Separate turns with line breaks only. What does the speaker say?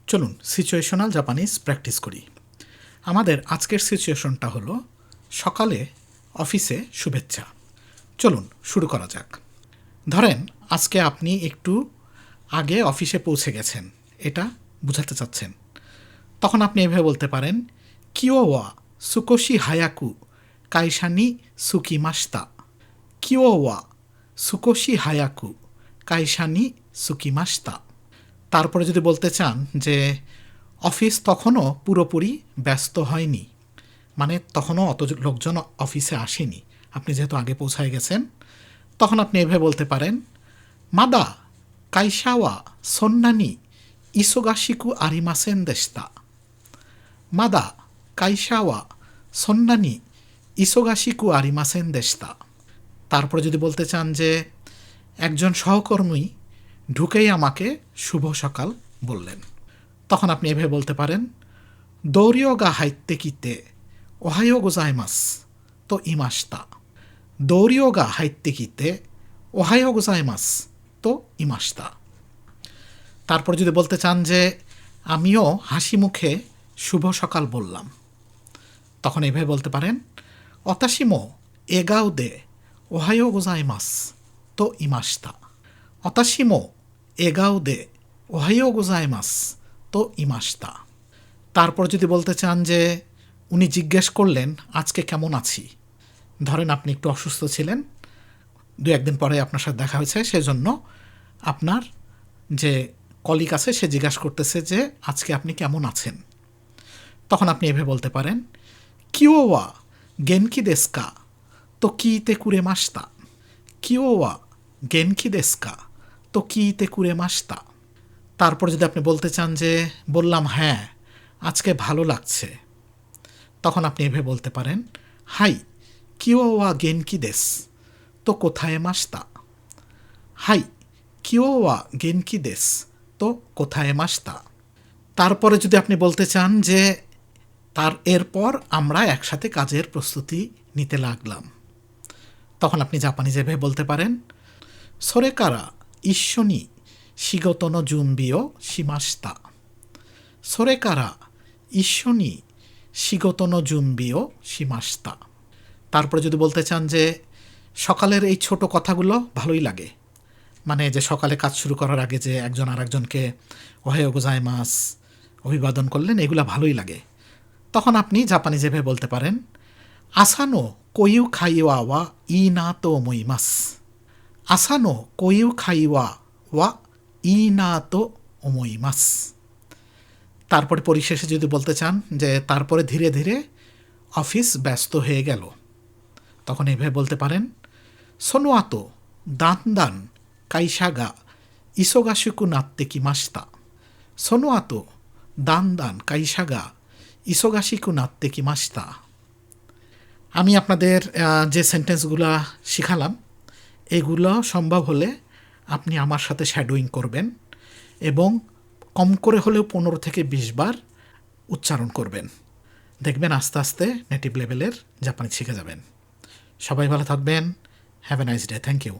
চলুন situational Japanese practice করি। আমাদের আজকের সিচুয়েশনটা হলো সকালে অফিসে শুভেচ্ছা। চলুন শুরু করা যাক। ধরেন আজকে আপনি একটু আগে অফিসে পৌঁছে গেছেন, এটা বুঝাতে চাচ্ছেন। তখন আপনি এভাবে বলতে পারেন, কিও ওয়া সুকোশি হায়াকু কাইশানি সুকিমাস্তা। কিও ওয়া সুকোশি হায়াকু কাইশানি সুকিমাস্তা। তারপরে যদি বলতে চান যে অফিস তখনও পুরোপুরি ব্যস্ত হয়নি, মানে তখনও অত লোকজন অফিসে আসেনি, আপনি যেহেতু আগে পৌঁছায় গেছেন, তখন আপনি এভাবে বলতে পারেন, মাদা কাইশাওয়া সন্নানি ইসোগাশিকু আরিমাসেন দেশতা। মাদা কাইশাওয়া সন্নানি ইসোগাশিকু আরিমাসেন দেশতা। তারপরে যদি বলতে চান যে একজন সহকর্মী ঢুকেই আমাকে শুভ সকাল বললেন, তখন আপনি এভাবে বলতে পারেন, দৌরিও গা হাইতে কিতে ওহাইও গোজাইমাস তো ইমাস্তা। দৌরিও গা হাইতে কিতে ওহাইও গোজাইমাস তো ইমাস্তা। তারপর যদি বলতে চান যে আমিও হাসি মুখে শুভ সকাল বললাম, তখন এভাবে বলতে পারেন, অতাশিমো এগাও দে ওহাইও গোজাইমাস তো ইমাস্তা। অতাশিমো এগাও দে ওহাইও গোজাইমাস তো ইমাস্তা। তারপর যদি বলতে চান যে উনি জিজ্ঞেস করলেন আজকে কেমন আছি, ধরেন আপনি একটু অসুস্থ ছিলেন, 2-1 দিন পরে আপনার সাথে দেখা হয়েছে, সেজন্য আপনার যে কলিগ আছে সে জিজ্ঞাসা করতেছে যে আজকে আপনি কেমন আছেন। তখন আপনি এভাবে বলতে পারেন, কিও ওয়া গেনকি দেস্কা তো কিইতে কুরে মাস্তা। কিও ওয়া গেনকি দেস্কা তো কিইতে কুরে মাস্তা। তারপর যদি আপনি বলতে চান যে বললাম হ্যাঁ আজকে ভালো লাগছে, তখন আপনি এভাবে বলতে পারেন, হাই কিও ওয়া গেনকি দেস তো কোথায় মাস্তা। হাই কিও ওয়া গেনকি দেস তো কোথায় মাস্তা। তারপরে যদি আপনি বলতে চান যে এরপর আমরা একসাথে কাজের প্রস্তুতি নিতে লাগলাম, তখন আপনি জাপানি যেভাবে বলতে পারেন, সোরেকারা ইশ্বনি শিগতন জুনবিও শিমাস্তা। সোরেকারা ইশ্বনি শিগতন জুনবিও শিমাস্তা। তারপরে যদি বলতে চান যে সকালের এই ছোট কথাগুলো ভালোই লাগে, মানে যে সকালে কাজ শুরু করার আগে যে একজন আর একজনকে ওহাইও গোজাইমাস অভিবাদন করলেন, এগুলো ভালোই লাগে, তখন আপনি জাপানি যেভাবে বলতে পারেন, আসানো কোইউ খাইওয়া ওয়া ই না তো ওমোইমাস। আসানো কোইউ খাইওয়া ওয়া ই না তো ওমোইমাস। তারপরে পরিশেষে যদি বলতে চান যে তারপরে ধীরে ধীরে অফিস ব্যস্ত হয়ে গেল, তখন এভাবে বলতে পারেন, সোনোয়াতো দান দান কাইশাগা ইসোগাশিকু নাত্তে কিমাস্তা। সোনোয়াতো দান দান কাইশাগা ইসোগাশিকু নাত্তে কিমাস্তা। আমি আপনাদের যে সেন্টেন্সগুলো শিখালাম এগুলো সম্ভব হলে আপনি আমার সাথে শ্যাডোয়িং করবেন এবং কম করে হলেও 15 থেকে 20 বার উচ্চারণ করবেন। দেখবেন আস্তে আস্তে নেটিভ লেভেলের জাপানি শিখে যাবেন। সবাই ভালো থাকবেন। Have a nice day. Thank you.